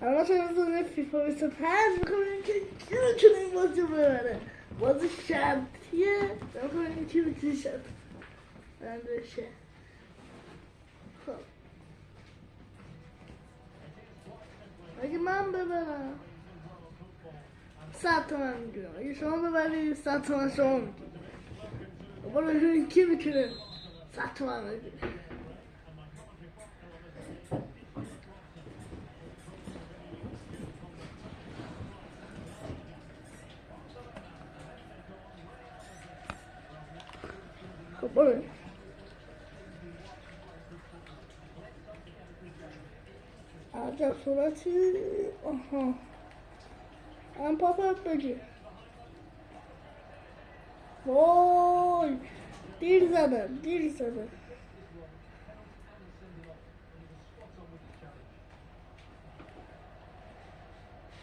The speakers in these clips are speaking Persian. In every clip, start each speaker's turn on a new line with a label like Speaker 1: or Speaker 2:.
Speaker 1: اما مثلا فیفا 25 میخوایم که کی میتونه این بازی رو ببره. بازی شرطیه میخوایم کی میتونه شد برنده بشه. خب اگه من ببرم 100 تومن میگیرم، اگه شما ببرید 100 تومن شما میگیرید. برو ببینیم کی میتونه 100 تومن بگیره. خب برو عجب صورتی. آها هم پاپا بگیر. وای دیر زدم.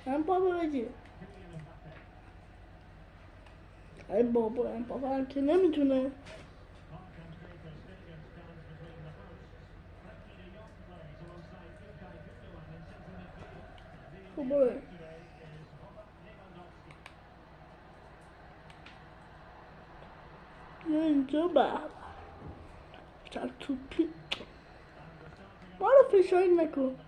Speaker 1: هم پاپا بگیر. ای بابا هم پاپا هم که نمیتونه. خب برو اینجا بابا چرا توپی برو فشاری نکن.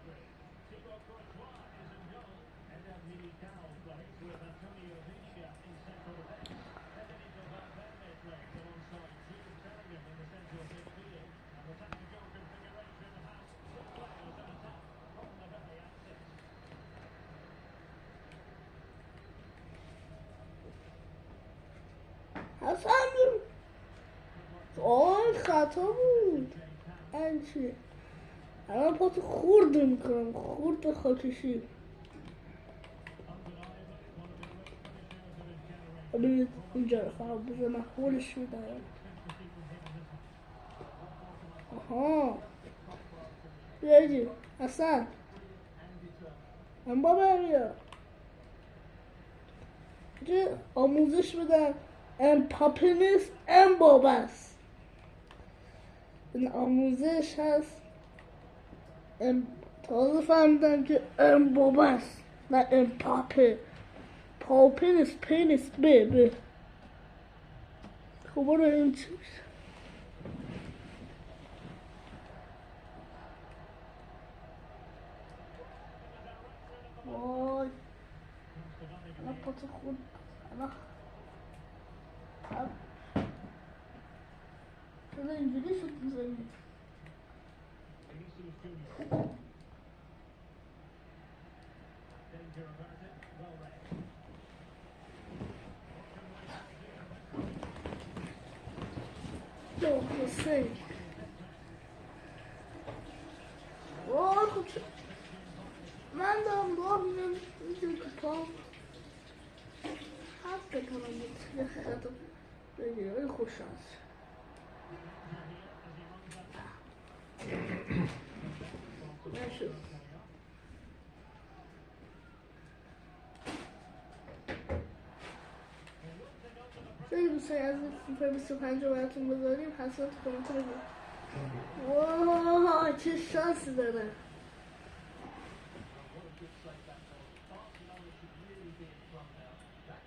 Speaker 1: حسن آی خطا بود. این چی؟ الان پاتو خورد میکنم، خورد خاکشی. ببینید اینجا رو خواهم بزن من خورش میدارم. آها بیایید حسن من بابا بیا اینجا آموزش بدن. ام پاپی نیست ام باباست. این آموزش هست. تازه فهمیدم که ام باباست نه ام پاپی. پاپی نیست پی نیست به خب برو این چی میشه. وای الان پاتو خود الان چرا اینجوری شد میزنی. یا حسین وای خب چه من دارم راه میرم اینجا که پام حد بکنم بود یه خطا بگیره. ولی خوش شانس نشد. خیلی دوست از فیفا 25 رو براتون بذاریم. حسنات کامنت رو بگیم. وای چه شانسی داره.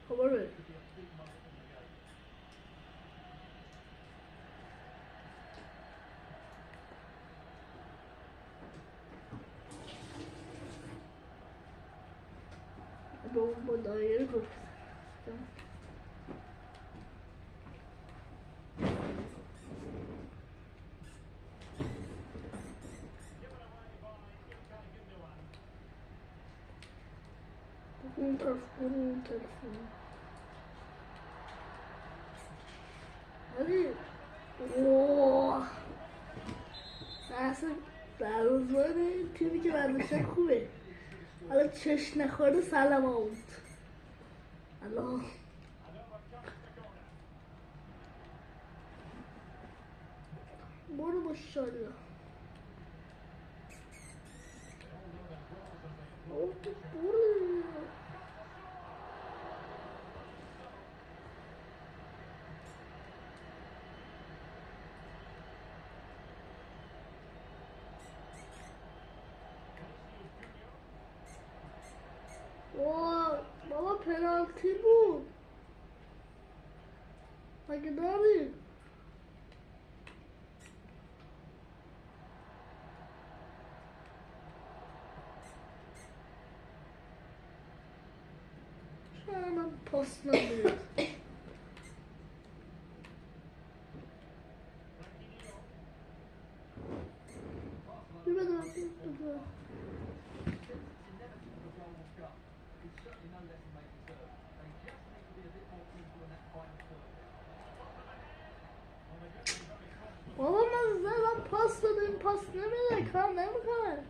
Speaker 1: خب برو با دایره گفت اون طرف برو اون طرف ولی اوه اصلا دروازه‌بان تیمی که برداشتن خوبه. حالا چش نخورده سلام آمد. الله برو با شالا برو پنالتی بود مگه داری؟ چرا من پاس نمیدید؟ بابا من زدم پاس دادم پاس نمیده کار نمیکنه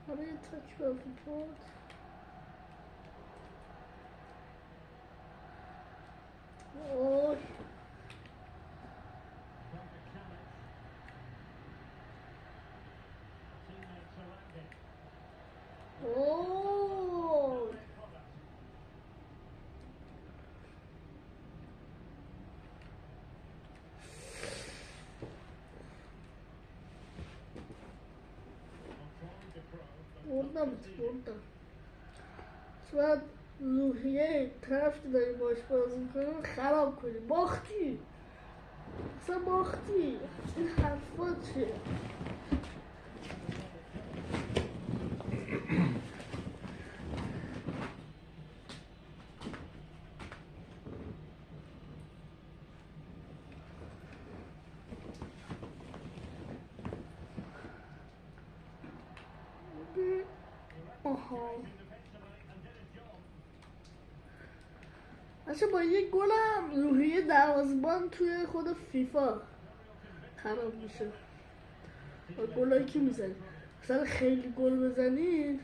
Speaker 1: حالا یه تاک بازی بود اوه اوه بردم شاید روحیه طرف که داری باش بازی میکنی خراب کنی باختی اصلا باختی این حرفا چیه آها اصلا با یک گلم روحیه دروازه‌بان توی خود فیفا خراب میشه با گلایی که میزنی مثلا خیلی گل بزنید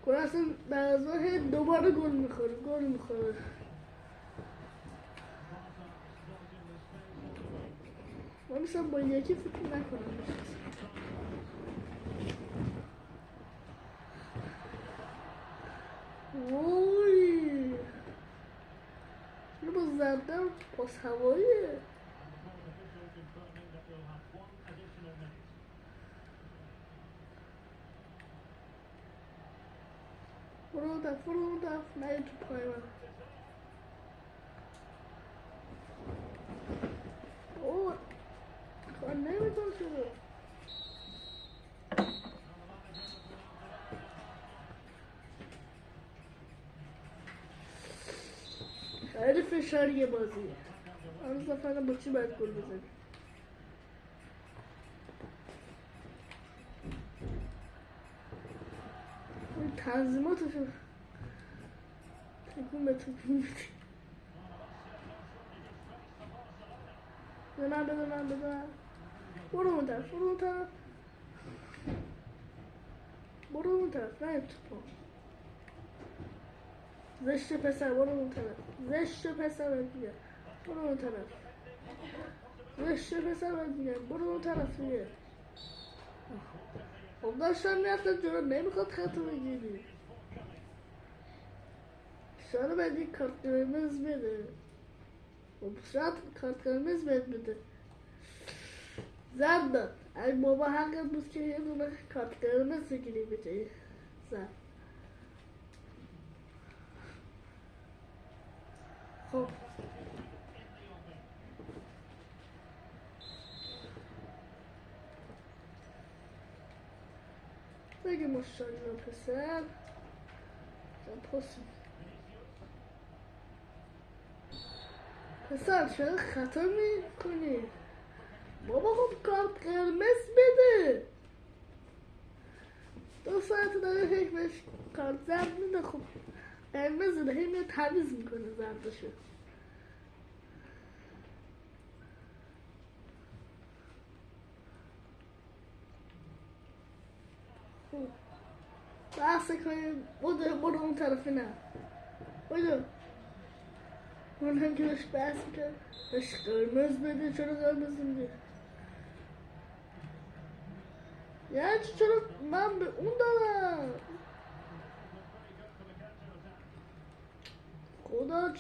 Speaker 1: گل اصلا دروازه دوباره گل میخوره من مثلا با یکی فکر نکنم وای اینو با زدم پاس هواییه فرو دف نه تو پای من اوه کار نمیتون شده خیلی فشاریه بازیه هنوز دفعه با چی باید گل بزنی این تنظیماتشو تکون به تکون میدی بده من برو اون طرف نه تو پا زشت پسر برو اون طرف زشت پسر دیگه برو اون طرف زشت پسر دیگه برو اون طرف دیگه خب داشتم میرفتم جلو نمیخواد خطا بگیری شاید باید یک کارت قرمز بده خب شاید کارت قرمز بده زد داد اگه بابا حقت بود که یه دونه کارت قرمز بگیری بجایی زد خب بگه ماشاءالله پسر پسر چرا خطا میکنی بابا خب کارت قرمز بده 2 ساعت داره هیچ بهش کارت زرد میده خب قرمز ده هی میاد تمیز میکنه زردشو خب بحث کنیم برو اون طرفی نه برو اون هم که داشت بحث میکرد بهش قرمز بده چرا قرمز میده یعنی چرا من به اون دارم خدا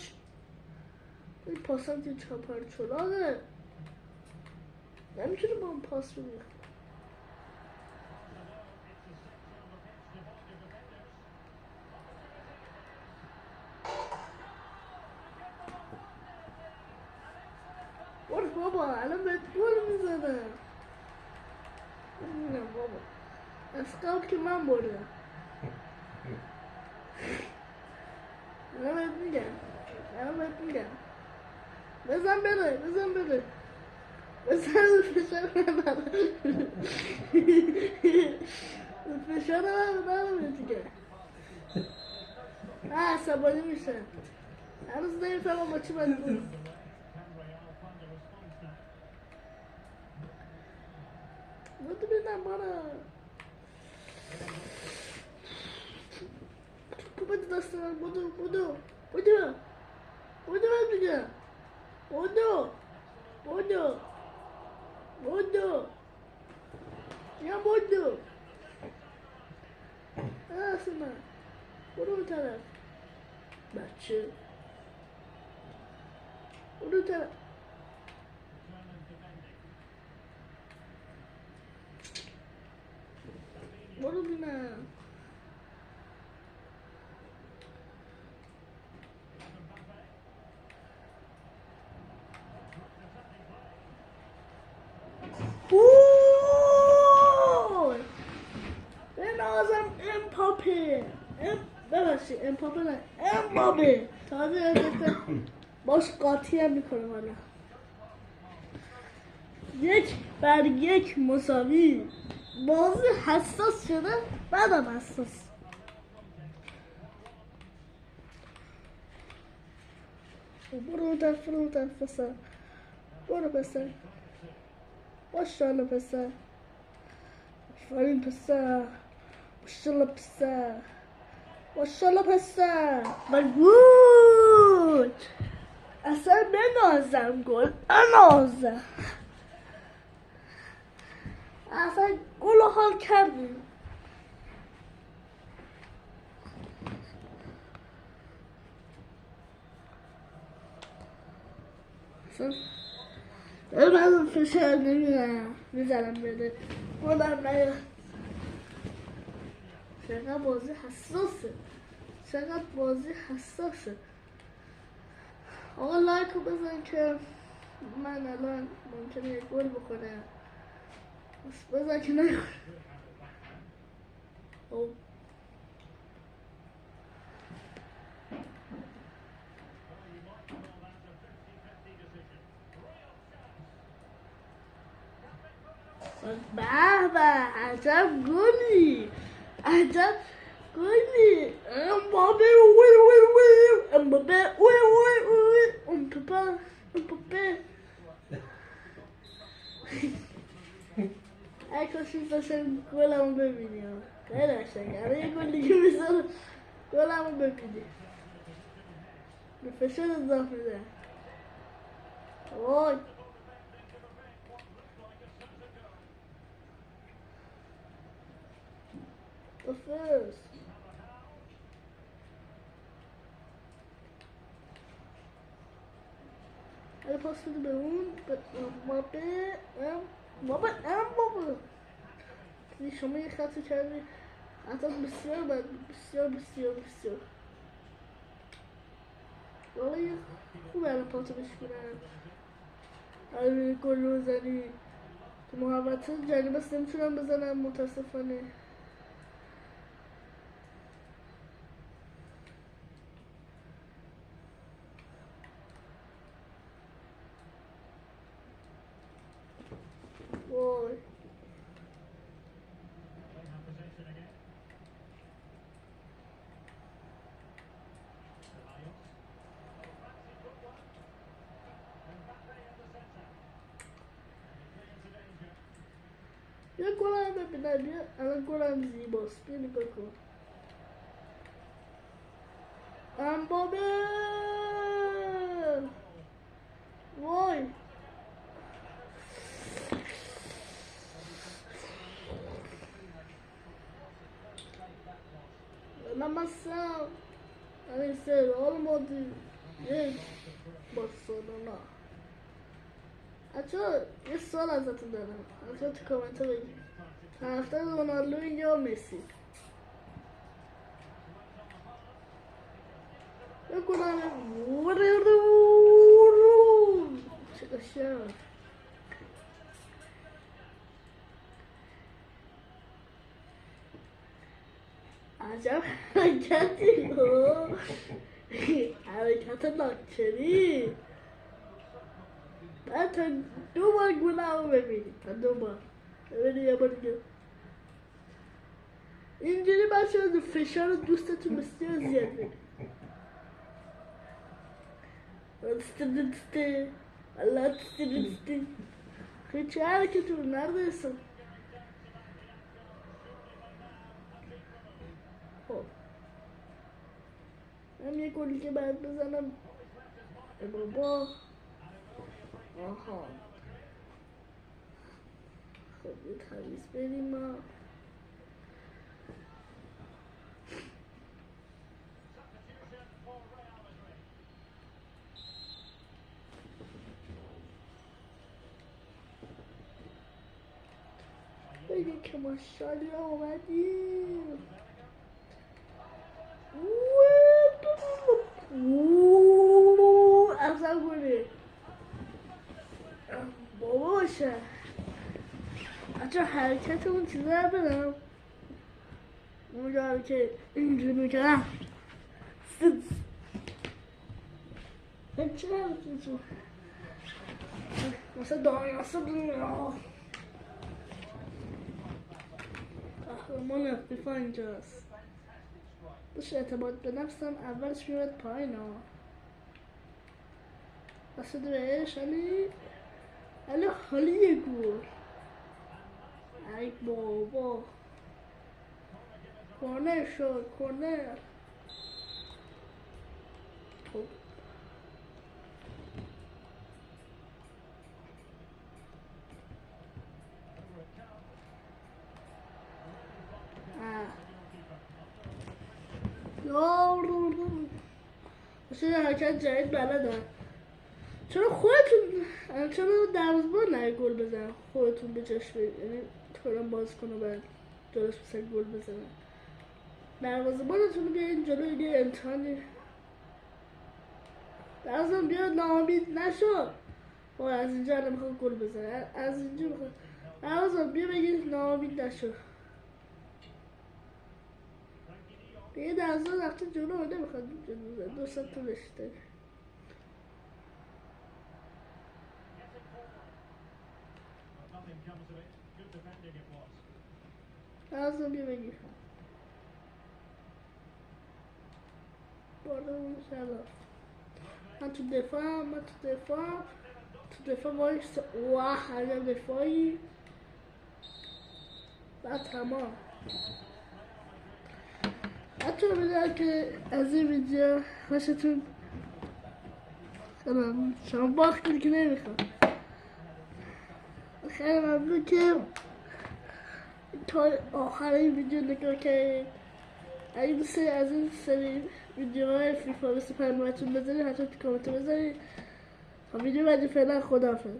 Speaker 1: این پاسم که چپر چلاقه نمیتونه با اون پاس بدی بابا الان بهت گل میزنم. نه بابا اسقاط که من بردم. الان بهت میگم بزن بره بزن فشار نداره. فشار نداره دیگه. عصبانی میشه. هنوز نمیفهمم با چی باید بود. بودو بینم بارا تو بده دست من. بودو من میگم بودو یا بودو اصلا برو اون طرف بچه برو اون طرف. برو بینم. بنازم امپاپه ببخشید امپاپه نه امبابه تازه یادتم باش قاطی هم میکنم. حالا 1-1 مساوی. بازی حساس شده. بعدم حساس. برو در پسر. برو پسر. ماشاءالله پسر. آفرین پسر. ماشاءالله پسر. و گل. اصلا بنازم گل انازم. اصلا گل حال کردیم. من فشار میزنم بده خودم نیاد. چقدر بازی حساسه. آقا لایک رو بزن که من الان ممکنه یک گل بکنم. بزن که نکنه. به عجب گلی. امبابه ای کاش می‌داشتم گلمو ببینیم. خیلی قشنگه. الان یه گل دیگه می‌زنم گلمو ببینیم. به فشار اضافه ده. وای افس هل پاس بده به اون بابا شما یه خطی کردی. حتی بسیار بد. بسیار والا یه خوب الان پاتو بشکنم. الان گل رو زنی تو محوطه جنی بس نمیتونم بزنم متاسفانه. وای یه گلم ببینم. یه الان گلم زیباست. بیا نگاه کن. امبابه وای Namassam. I said olmadı. Yes. Barcelona. Aço یه سوال ازتون دارم. حتما تو کامنت ها بگید. طرفدار رونالدو یا مسی؟ بکنم چه شد عجب حرکتی رو حرکت لاکچری بعد تا 2 بار گونه رو ببینید تا 2 بار ببینید یه بار دیگه اینجوری بچه ها فشار دوستتون بسیار زیاد بگید الله تسته خیلی چه حرکتی رو نردستم خب من یه گلی که باید بزنم ای بابا آها خب یه تمیز بریم ما بگه که ماشالله آمدیم افزن کنه بابا باشه بچه حرکت اون چیزه رو بدم اونجا که اینجوری میکنم چه حرکتی تو مثل دانیاسه دنیا قهرمان اختیفا اینجاست داشت اعتماد به نفسم اولش میاد پایین ها بسید بهش علی حالی یه گول ای بابا کورنر شد کورنر خب باشه یه حرکت جدید بلدم چرا دروازه‌بان نه گل بزن خودتون به چشم یعنی تورم باز کنه بعد درست بسن گل بزنن دروازه‌بانتون بیاین جلو یه امتحانی دروازه‌بان بیاد ناامید نشو از اینجا الان میخواد گل بزنه از اینجا میخواد دروازه‌بان بیا بگید ناامید نشو یه دروازه‌بان رفته جلو و نمیخواد جلو بزنه 200 طولش داره دروازه‌بان بیا بگید باردمون شده من تو دفاع وایست واه هر دفاعی بعد تمام حتی میدونم که از این ویدیو خوشتون شما باختید که نمیخوام خیلی ممنون که تا آخر این ویدیو نگاه کردید اگه دوست از این سری ویدیوهای فیفا 25 براتون بذارید حتی تو کامنت بذارید تا ویدیو بعدی فعلا خداحافظ